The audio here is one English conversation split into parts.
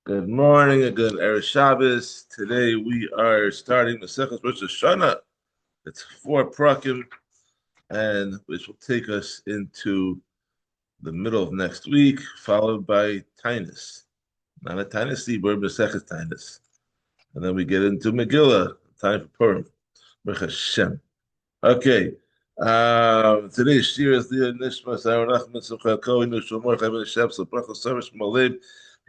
Good morning and good Erev Shabbos. Today we are starting the second Rosh Hashanah. It's four prakim, and which will take us into the middle of next week, followed by Tainus. Not a Tainus Sibur, but Second Tainus. And then we get into Megillah, time for Purim. Baruch Hashem. Okay. Today's shiur is the Nishmas Aaron Achman Simcha Kohen Nushomor Chaim Hashem So Baruch Service Malib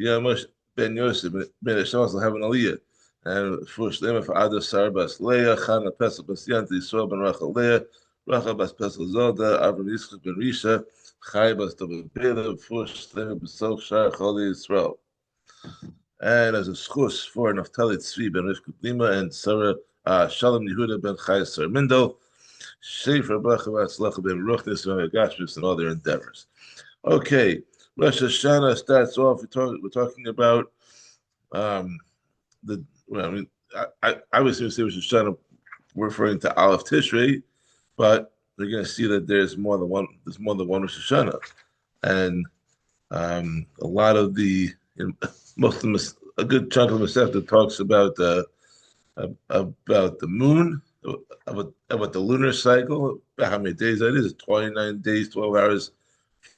Yamash Ben Yosef Ben Hashem will have an aliyah and for Shlema for Ada Sarbas Leah Chana Pesach Bas Yant Yisrael Ben Rachel Leah Rachel Bas Pesach Zolda Avram Yitzchak Ben Risha Chai Bas David Bela for Shlema Besok Shar Choli Yisrael and as a schus for Naftali Tzvi Ben Rivka Lima and Sarah Shalom Yehuda Ben Chai Sar Mindel Shefer Bachavatzlach Ben Ruchnis and Gashmis and all their endeavors. Okay, Rosh Hashanah starts off. We're talking about the. Well, I mean, I was going to say Rosh Hashanah referring to Aleph Tishrei, but we're going to see that there's more than one. There's more than one Rosh Hashanah, and a lot of the most of the, a good chunk of the Masechta talks about the moon. About the lunar cycle, how many days that is? 29 days, 12 hours,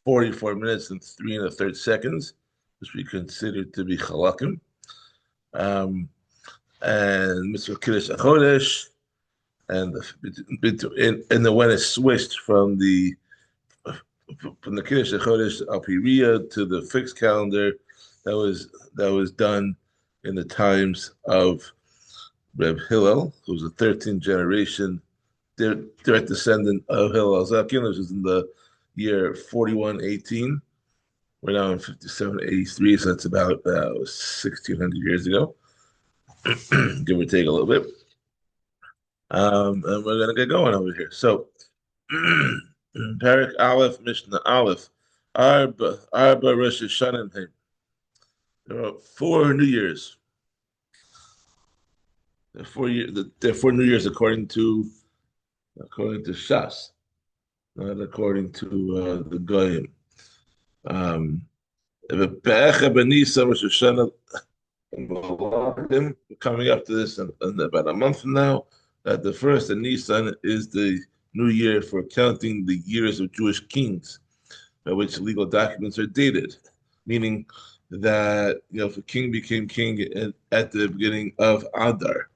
44 minutes, and 3 1/3 seconds, which we consider to be chalakim. And Mitzvah Kiddush Achodesh, and then when it switched from the Kiddush Achodesh Alpiriya to the fixed calendar, that was done in the times of Reb Hillel, who was a 13th generation direct descendant of Hillel Zakin, which is in the year 4118. We're now in 5783, so that's about 1600 years ago, give or take a little bit. And we're going to get going over here. So, Perek Aleph, Mishnah Aleph, Arba Rosh Hashanah. There are 4 New Years. There are 4 New Years according to Shas, not according to the Goyim. Coming up to this in about a month from now, that the first of Nisan is the new year for counting the years of Jewish kings, by which legal documents are dated, meaning that if a king became king at the beginning of Adar.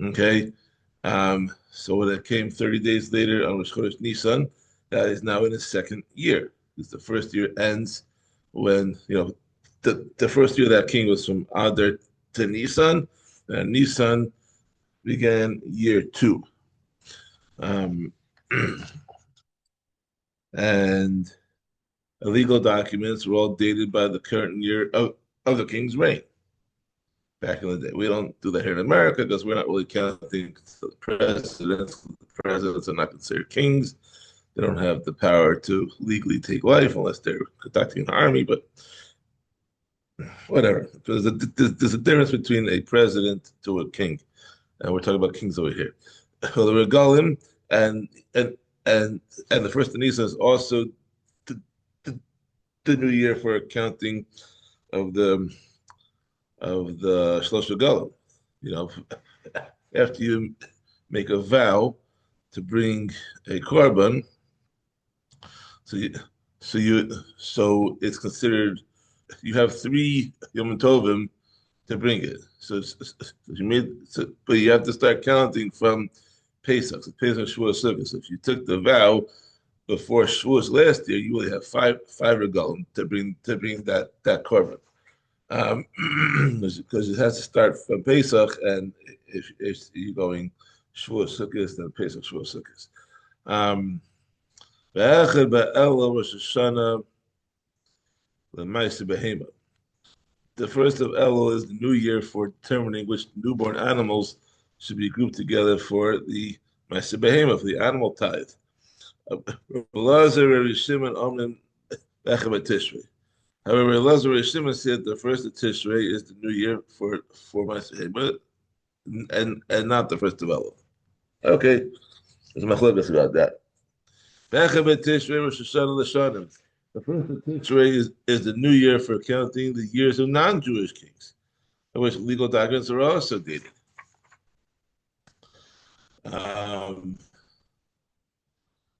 Okay, so when it came 30 days later on Rosh Chodesh Nisan, that is now in his second year. Because the first year ends when the first year of that king was from Adar to Nisan, and Nisan began year 2. And legal documents were all dated by the current year of the king's reign. Back in the day, we don't do that here in America because we're not really counting the presidents. The presidents are not considered kings. They don't have the power to legally take life unless they're conducting an army. But whatever, there's a difference between a president to a king, and we're talking about kings over here. Well, the regalim and the first of Nisan is also the new year for accounting of the Shlosh Regalim. After you make a vow to bring a korban, so it's considered you have 3 Yom Tovim to bring it. But you have to start counting from Pesach. So Pesach, Shavuos, Sukkot. So if you took the vow before Shavuos last year, you only have five regalim to bring that korban. Because it has to start from Pesach, and if you're going Shavuos Sukkot, then Pesach Shavuos Sukkot. The first of Elul is the new year for determining which newborn animals should be grouped together for the Ma'aseh Behema, for the animal tithe. However, Elazar Shimon said the first of Tishrei is the new year for Ma'aseh Behema, and not the first of Elul. Okay, there's machlokas about that. The first of Tishrei is the new year for counting the years of non-Jewish kings, in which legal documents are also dated. Um,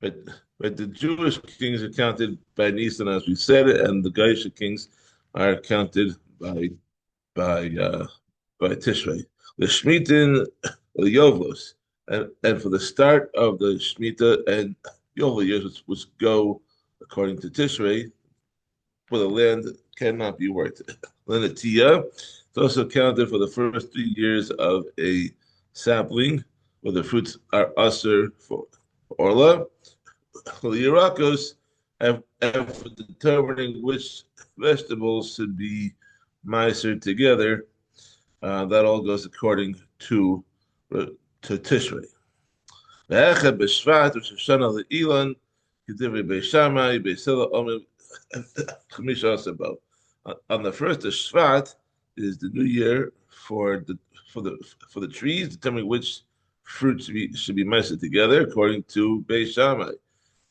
but, but the Jewish kings are counted by Nisan, as we said, and the Geisha kings are counted by uh, by Tishrei. The Shmitin, the Yovlos, and for the start of the Shemitah and Yovel years, which go according to Tishrei, for the land cannot be worked. Lenatiyah, it's also counted for the first 3 years of a sapling, where the fruits are usher for Orla. For the Yerakos, and for determining which vegetables should be micered together, that all goes according to Tishrei. Ve'echad b'Shvat v'Shoshana le'ilan k'divrei Beis Shammai Beis Hillel Omer Chamisha Asabo. On the first of Shvat is the new year for the trees, determining which fruits should be measured together according to Beis Shammai.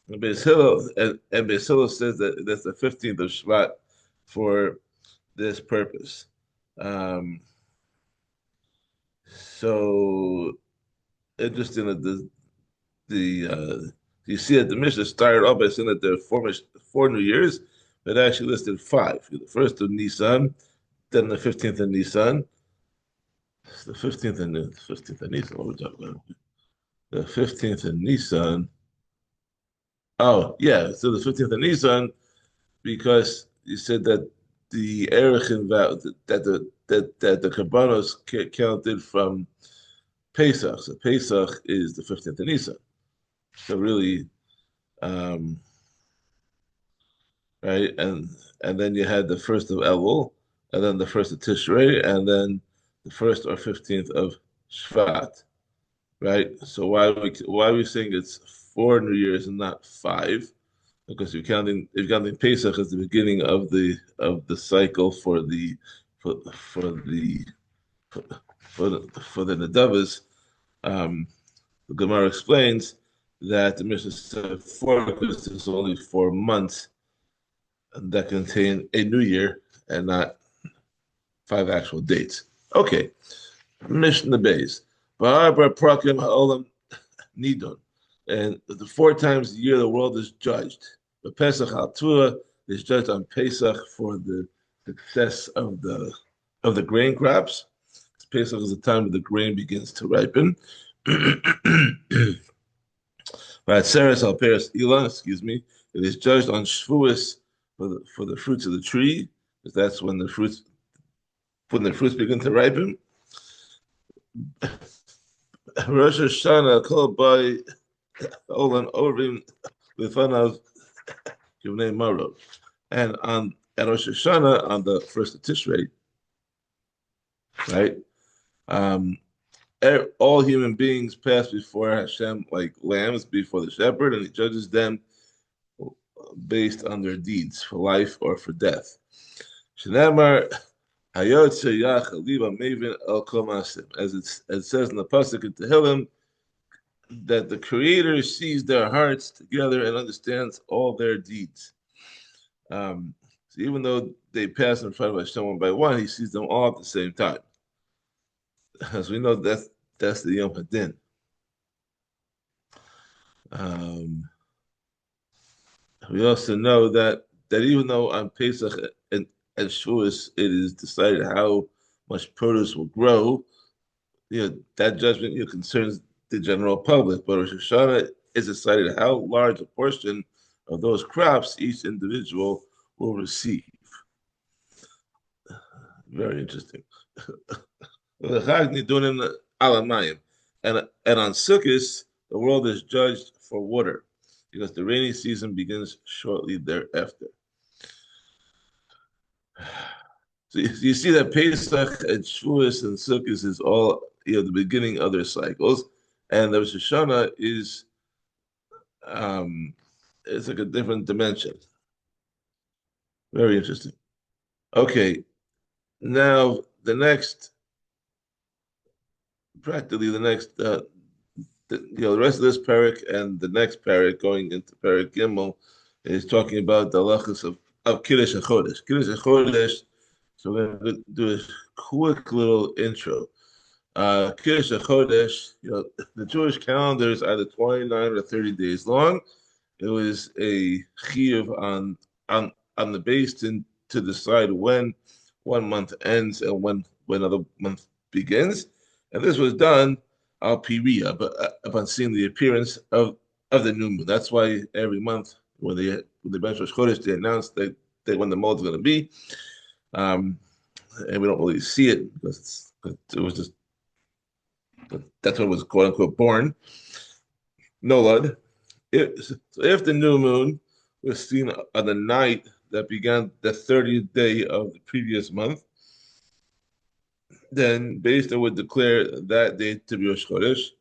And Beis Hillel says that that's the 15th of Shvat for this purpose. Um, so interesting that you see that the Mishnah started off by saying that there are four New Years, but actually listed five. The first of Nisan, then the 15th of Nisan. It's the 15th of Nisan. What are we talking about? The 15th of Nisan. Oh, yeah. So the 15th of Nisan, because you said that the Erechin vow that the Kabbanos counted from Pesach. So Pesach is the 15th of Nisan. So really, um, right, and then you had the first of Elul, and then the first of Tishrei, and then the first or 15th of Shvat, right? So why are we saying it's four New Years and not five? Because you're counting Pesach as the beginning of the cycle for the Nedavas. Um, the Gemara explains that the Mishnah said four because there's only 4 months that contain a new year and not five actual dates. Okay, Mishnah Beis. Ba'arba prakim ha'olam nidon. And the 4 times a year the world is judged. But Pesach al Tua is judged on Pesach for the success of the grain crops. Pesach is the time when the grain begins to ripen. Seres al Peres Ilan, excuse me, it is judged on Shavuos for the fruits of the tree, because that's when the fruits begin to ripen. Rosh Hashanah called by Olan Ovim Lefanav Yivnei Marov. And at Rosh Hashanah, on the first of Tishrei, right? Um, all human beings pass before Hashem like lambs before the shepherd, and he judges them based on their deeds for life or for death. Shnamar Hayotze Yach Aliva Mavin El Komasim, as it says in the pasuk in Tehillim, that the Creator sees their hearts together and understands all their deeds. So even though they pass in front of Hashem one by one, He sees them all at the same time. As we know, that's the Yom Hadin. We also know that even though on Pesach and Shavuos it is decided how much produce will grow, that judgment concerns the general public. But Rosh Hashanah is decided how large a portion of those crops each individual will receive. Very interesting. And on Sukkot, the world is judged for water, because the rainy season begins shortly thereafter. So you see that Pesach and Shavuos and Sukkot is all the beginning of their cycles, and the Rosh Hashanah is it's like a different dimension. Very interesting. Okay, now practically the next the rest of this Perek and the next Perek going into Perek Gimel is talking about the halachas of Kiddush and Chodesh. Kiddush and Chodesh. So we're going to do a quick little intro. Kiddush and Chodesh, the Jewish calendar is either 29 or 30 days long. It was a chiyuv on the base to decide when one month ends and when another month begins. And this was done al piriya, but upon seeing the appearance of the new moon. That's why every month when they bench Rosh Chodesh, they announce that when the mold's going to be. And we don't really see it because it was just that's when it was quote unquote born. Nolad. So if the new moon was seen on the night that began the 30th day of the previous month, then Beis Din would declare that day to be Rosh Chodesh.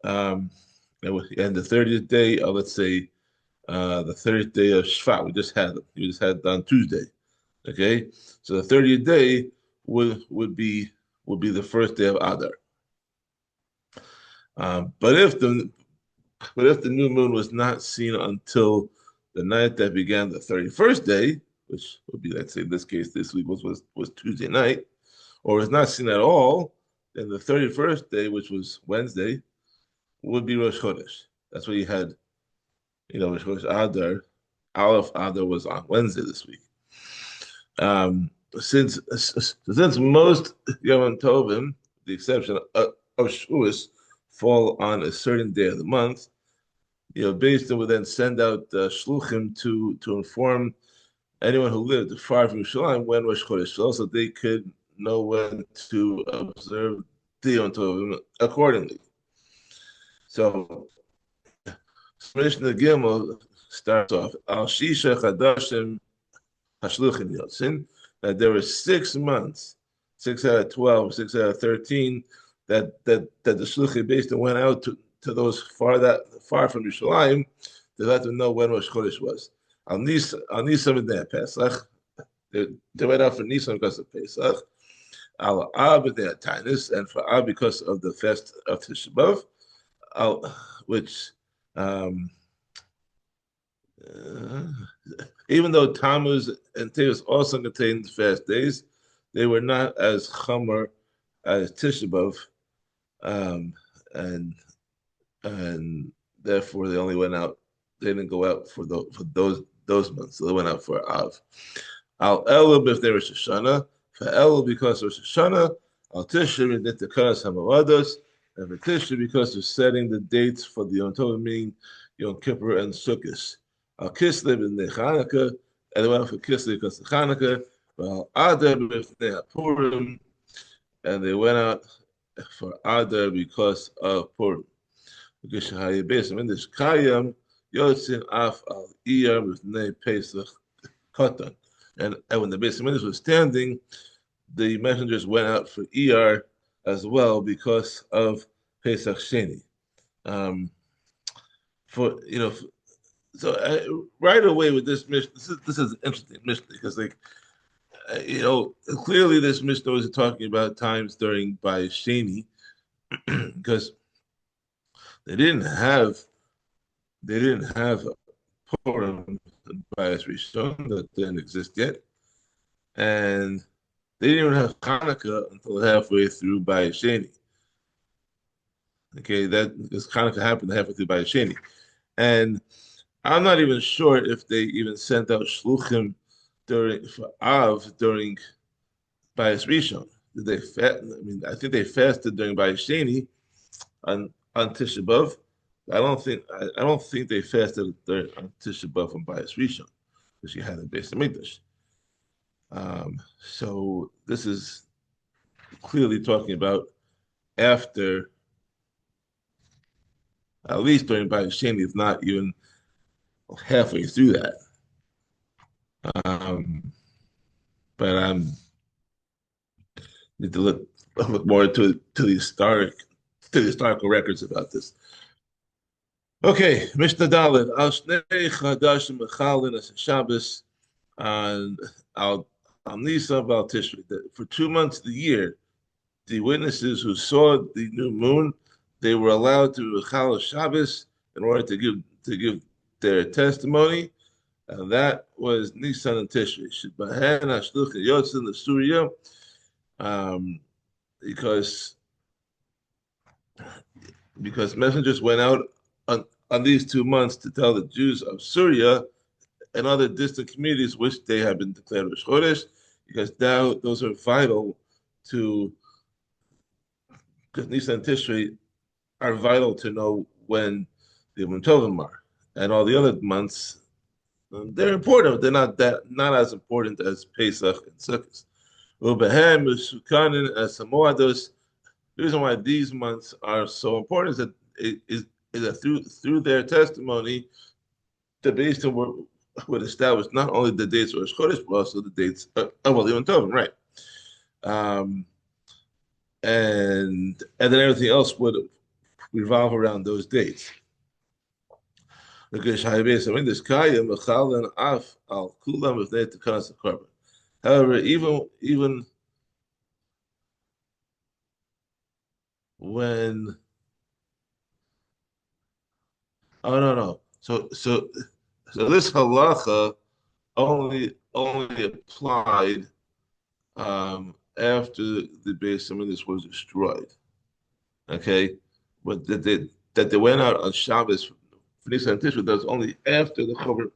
And the 30th day of, let's say, the 30th day of Shvat, we just had on Tuesday. Okay, so the 30th day would be the first day of Adar. But if the new moon was not seen until the night that began the 31st day, which would be, let's say in this case, this week was Tuesday night, or was not seen at all, then the 31st day, which was Wednesday, would be Rosh Chodesh. That's what you had, Rosh Chodesh Adar. Aleph Adar was on Wednesday this week. Since most Yom Tovim, the exception of Shabbos, fall on a certain day of the month, Beis Din would then send out shluchim to inform anyone who lived far from Yerushalayim when Rosh Chodesh fell, so they could know when to observe the Yom Tovim accordingly. So, Mishnah Gimel starts off Al Shisha Chadashim Hashluchim Yotzin, that there were 6 months, 6 out of 12, 6 out of 13, that the shluchim Beis Din went out to those far from Yerushalayim to let them know when Rosh Chodesh was. On Nisan b'nei Pesach, they went out for Nisan because of Pesach. Al Av b'nei Tainus, and for Av because of the fest of Tisha B'av, which even though Tammuz and Tevis also contained fast days, they were not as chomer as Tisha B'av, and therefore they only went out. They didn't go out for those months. So they went out for Av. Al Elul if there was Hashanah, for Elul because of Hashanah, Al Tishri and Nitakaras Hamavados, and for Tishri because of setting the dates for the Yom Tov, meaning Yom Kippur and Sukkot. Al Kislev and Chanukah, and they went out for Kislev because of Chanukah. Al Adar if they had Purim, and they went out for Adar because of Purim. Because in this Kayam, Yotzin Af Al Iyar with Ne Pesach Katan. And when the Beis Hamikdash was standing, the messengers went out for Iyar as well because of Pesach Sheni. So right away with this mission, this is an interesting mission because clearly this Mishnah was talking about times during by Sheni because they didn't have Purim by Rishon that didn't exist yet, and they didn't even have Hanukkah until halfway through by Sheni. Okay, that because Hanukkah happened halfway through by Sheni, and I'm not even sure if they even sent out shluchim for Av during Bayis Rishon. Did they fast? I think they fasted during Bayis Sheni on Tisha B'av. I don't think they fasted on Tisha B'av from Bayis Rishon because you had a Beis Hamikdash. So this is clearly talking about after, at least during Bayis Sheni, if not even halfway through that. But I need to look more to the historical records about this. Okay, Mishnah Dalet Al Shnei Chadashim Mechalin as Shabbos and Al Nisan Val Tishri. For 2 months of the year, the witnesses who saw the new moon, they were allowed to Mechal Shabbos in order to give their testimony. and that was Nisan and Tishri. Shebahen Hashluch Yotzin the Surya, um, because messengers went out on these 2 months to tell the Jews of Syria and other distant communities which they had been declared Rosh Chodesh, because now those are vital to, because Nisan and Tishri are vital to know when the Yom Tovim are. And all the other months, they're important. They're not as important as Pesach and Sukkot. Ubehem, Sukanin, and Samoados. The reason why these months are so important is that through their testimony, the Beis would establish not only the dates of Rosh Chodesh, but also the dates of Yom Tovim, right? Um, and then everything else would revolve around those dates. However, even when no. So this halacha only applied after the Beis Hamikdash was destroyed. Okay, but that they went out on Shabbos for Nisan Tishri, that was only after the Chorban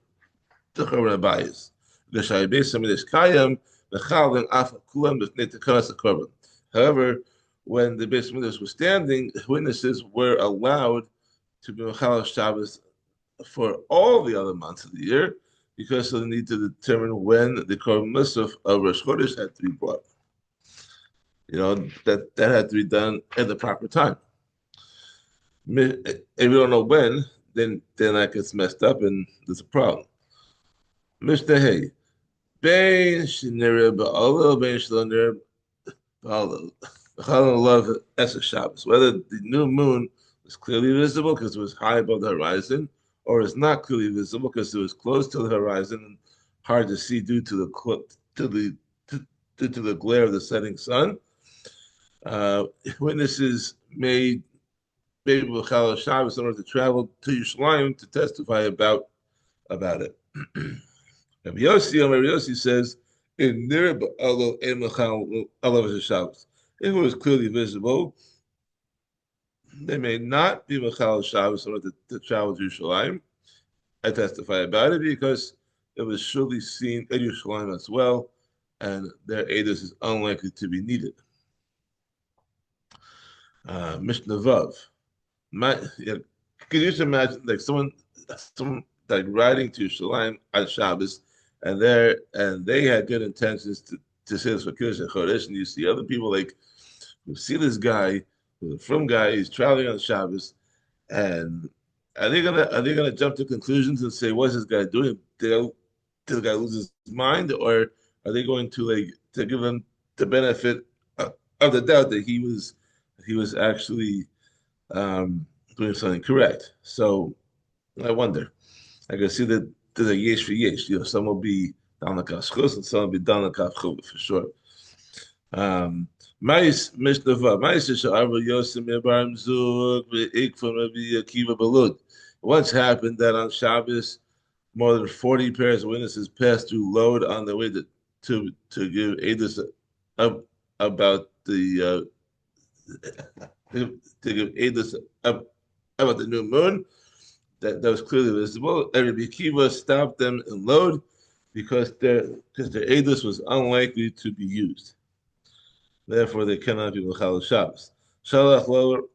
Abayis. The Shai Beis Hamikdash Kayam Mechal and Afa Kulam B'Fnei Tekanas HaKorban. However, when the Beis Hamikdash was standing, witnesses were allowed to be Mechal Shabbos for all the other months of the year, because of the need to determine when the Korban Musaf of Rosh Chodesh had to be brought. That had to be done at the proper time. If you don't know when, then that gets messed up and there's a problem. Mr. Hay, Bein Shinira Ba'ala, Bein Shalonir Ba'ala. Love Esser Shabbos. Whether the new moon was clearly visible because it was high above the horizon, or is not clearly visible because it was close to the horizon and hard to see due to the glare of the setting sun. Witnesses made maybe B'chal Shabbos in order to travel to Yerushalayim to testify about it. Rabbi Yossi says, in Nir Ba'alo Emachal Alav Shabbos. If it was clearly visible, they may not be Mechal Shabbos in order to travel to Yerushalayim. I testify about it because it was surely seen in Yerushalayim as well, and their edus is unlikely to be needed. Mishnah Vav. Could you just imagine like someone like riding to Yerushalayim on Shabbos, and they had good intentions to say this for Kiddush and Chodesh, and you see other people like who see this guy, who's a frum guy, he's traveling on Shabbos, and are they gonna jump to conclusions and say, what's this guy doing? Did the guy lose his mind, or are they going to give him the benefit of the doubt that he was actually doing something correct? So I wonder. I can see that there's a yesh for yesh. Some will be down the kafchus and some will be down the kafchut for sure. Mais Mishnava, Mais Sha'arva Yosem Yebarim Zug Ve'ikfam Rabbi Akiva Balud. Once happened that on Shabbos, more than 40 pairs of witnesses passed through load on their way to give edus about the to give edus about the new moon that was clearly visible. And Rabbi Akiva stopped them in load because their edus was unlikely to be used. Therefore, they cannot be L'chal Shabbos. Shalach lower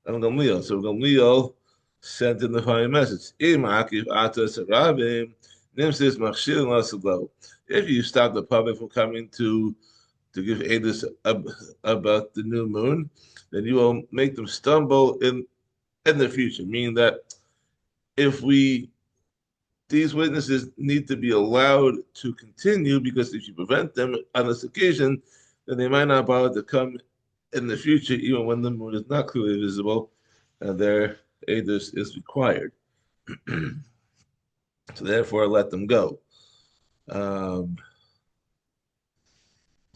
and Gamliel. So Gamliel sent in the following message: if you stop the public from coming to give edus about the new moon, then you will make them stumble in the future. Meaning that these witnesses need to be allowed to continue, because if you prevent them on this occasion, then they might not bother to come in the future, even when the moon is not clearly visible, and their edus is required. So therefore, let them go. So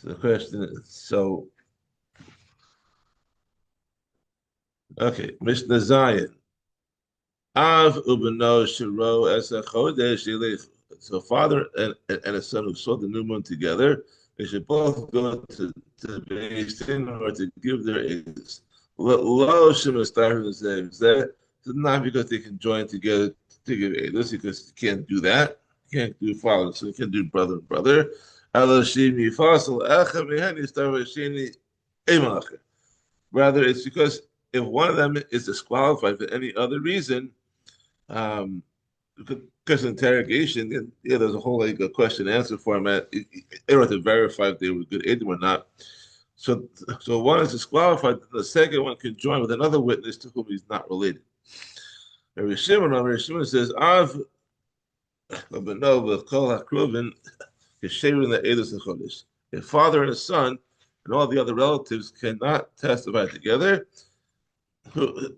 the question is, okay, Mishnah Zion. Av ubeno shiro es chodesh yilech. So a father and a son who saw the new moon together, they should both go to Beis Din in order to give their aids. Lo that not because they can join together to give aids, because you can't do that. You can't do father, so you can't do brother and brother. Rather, it's because if one of them is disqualified for any other reason, because interrogation, there's a whole like a question and answer format. They don't have to verify if they were good Edom or not. So one is disqualified. The second one can join with another witness to whom he's not related. Rabbi Shimon says, "Av Benova Kol Hakruvin Yeshevin the Edus Chodesh." A father and a son and all the other relatives cannot testify together. A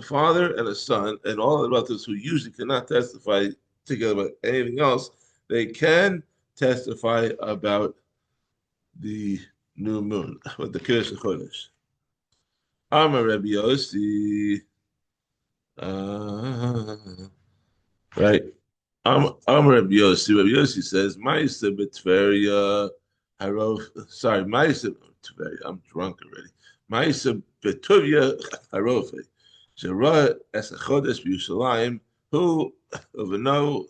father and a son and all the relatives who usually cannot testify together about anything else, they can testify about the new moon, with the Kiddush Chodesh. Amar Rabbi Yossi, right? Amar Rabbi Yossi. Rabbi Yossi says, "Ma'isa b'Tveria harov." Sorry, Ma'isa b'Tveria. I'm drunk already. Ma'isa b'Tuvia harofe. Shera es a chodesh b'Yushalayim who uveno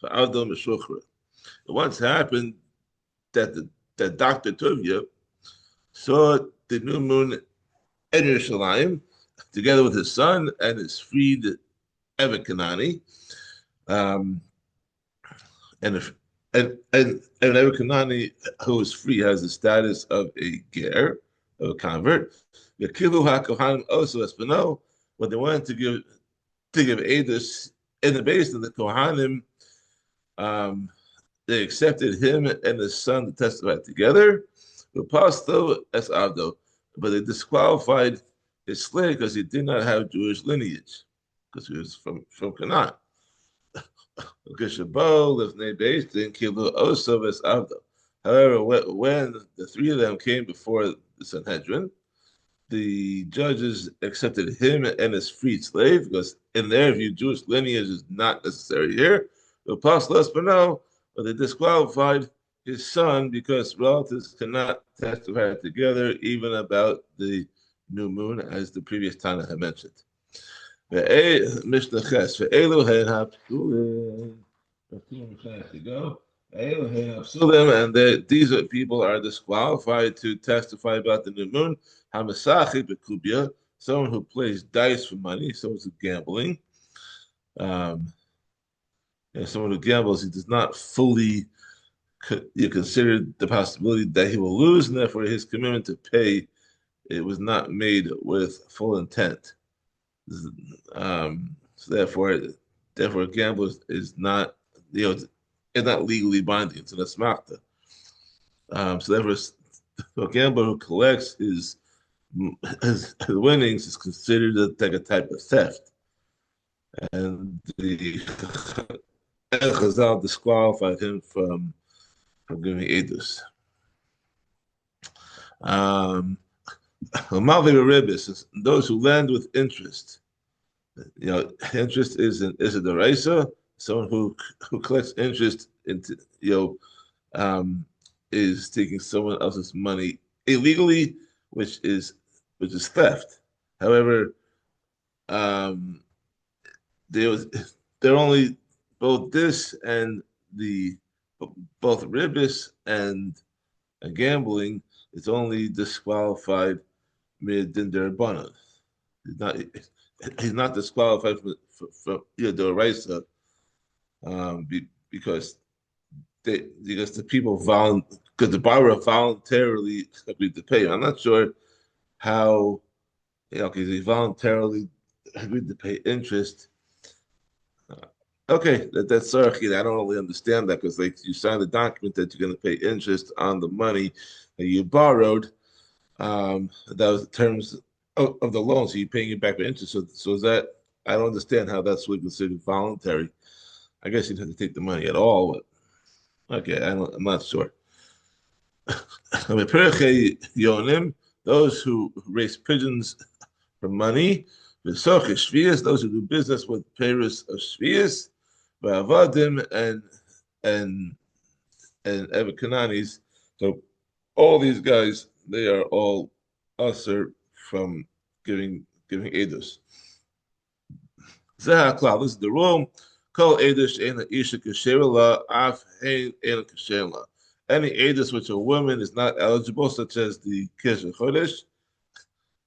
fa'avdol meshuchra. It once happened that Dr. Tuvia saw the new moon in Yerushalayim together with his son and his freed Evet Kanani. And Evet Kanani, who was free, has the status of a ger, of a convert. The Kilu HaKohanim also espano, when they wanted to give Edus in the base of the Kohanim, they accepted him and his son to testify together. But they disqualified his slave because he did not have Jewish lineage, because he was from Canaan. However, when the three of them came before the Sanhedrin, the judges accepted him and his freed slave, because in their view, Jewish lineage is not necessary here. But they disqualified his son because relatives cannot testify together even about the new moon, as the previous Tana had mentioned. Mishnah Ches, and these people are disqualified to testify about the new moon. Someone who plays dice for money, someone who's gambling. Someone who gambles, he does not fully consider the possibility that he will lose, and therefore his commitment to pay, it was not made with full intent. So therefore, a gamble is not, it's not legally binding. It's an asmachta. So therefore, a gambler who collects his winnings is considered like a type of theft, and the Chazal disqualified him from giving edus. Those who lend with interest. Interest is a deraisa. Someone who collects interest into is taking someone else's money illegally, which is theft. However, they're only both this and both ribis and gambling is only disqualified mid din derabbanan. He's not disqualified from the raisa, because the people because the borrower voluntarily agreed to pay. I'm not sure how because he voluntarily agreed to pay interest. Okay, that's sorry. I don't really understand that, because you signed a document that you're going to pay interest on the money that you borrowed. That was the terms of the loan, so you're paying it back with interest. So is that, I don't understand how that's really considered voluntary. I guess you'd have to take the money at all. But okay, I'm not sure. I mean, Perek yonim, those who raise pigeons for money, those who do business with payers of shvius, and and Evan Kananis. So all these guys, they are all usher from giving edus. Zeh this is the rule. Kol edus ein isha kasherla af hein ein kasherla. Any edus which a woman is not eligible, such as the kesher chodesh,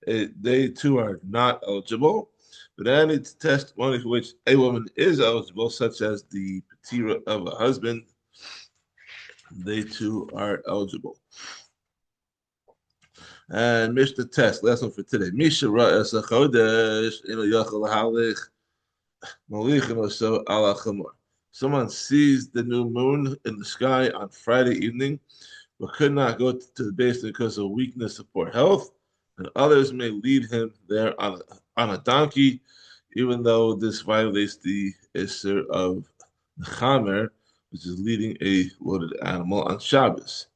they too are not eligible. But any testimony for which a woman is eligible, such as the patira of a husband, they too are eligible. And Mishnah test, last one for today. Misha ra'as chodesh ino yachal halich malichin oso ala chamor. Someone sees the new moon in the sky on Friday evening, but could not go to the basement because of weakness or poor health, and others may lead him there on a donkey, even though this violates the Isser of Chamer, which is leading a loaded animal on Shabbos.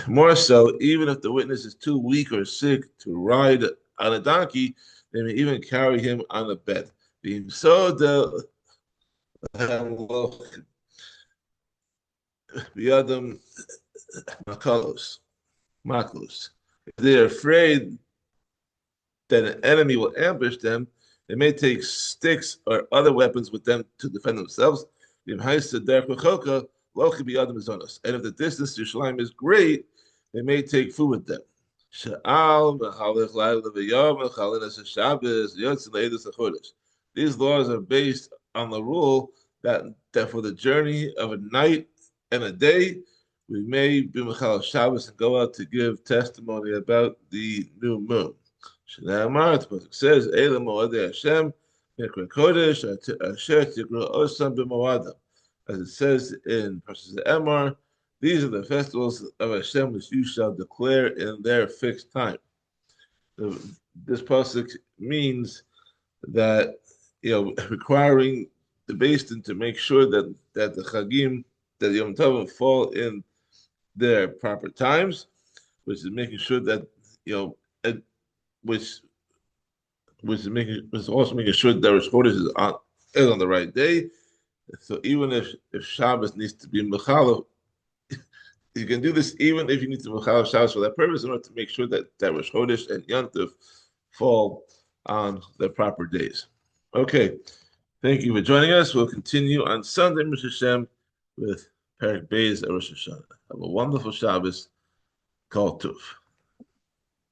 More so, even if the witness is too weak or sick to ride on a donkey, they may even carry him on a bed. Being so the Biyadam Makalos. If they are afraid that an enemy will ambush them, they may take sticks or other weapons with them to defend themselves. And if the distance to Yerushalayim is great, they may take food with them. These laws are based on the rule that for the journey of a night and a day, we may be Mechal Shabbos and go out to give testimony about the new moon. It says, as it says in Parshas Emor, these are the festivals of Hashem which you shall declare in their fixed time. This pasuk means that requiring the Beis to make sure that the Chagim, that the Yom Tovim fall in their proper times, which is making sure that which is also making sure that Rosh Chodesh is on the right day. So even if Shabbos needs to be Mechal, you can do this even if you need to Mechal Shabbos for that purpose in order to make sure that Rosh Chodesh and Yontif fall on the proper days. Okay, thank you for joining us. We'll continue on Sunday, Mr. Hashem, with Perek Beis Rosh Hashanah. Have a wonderful Shabbos. Kol Tov.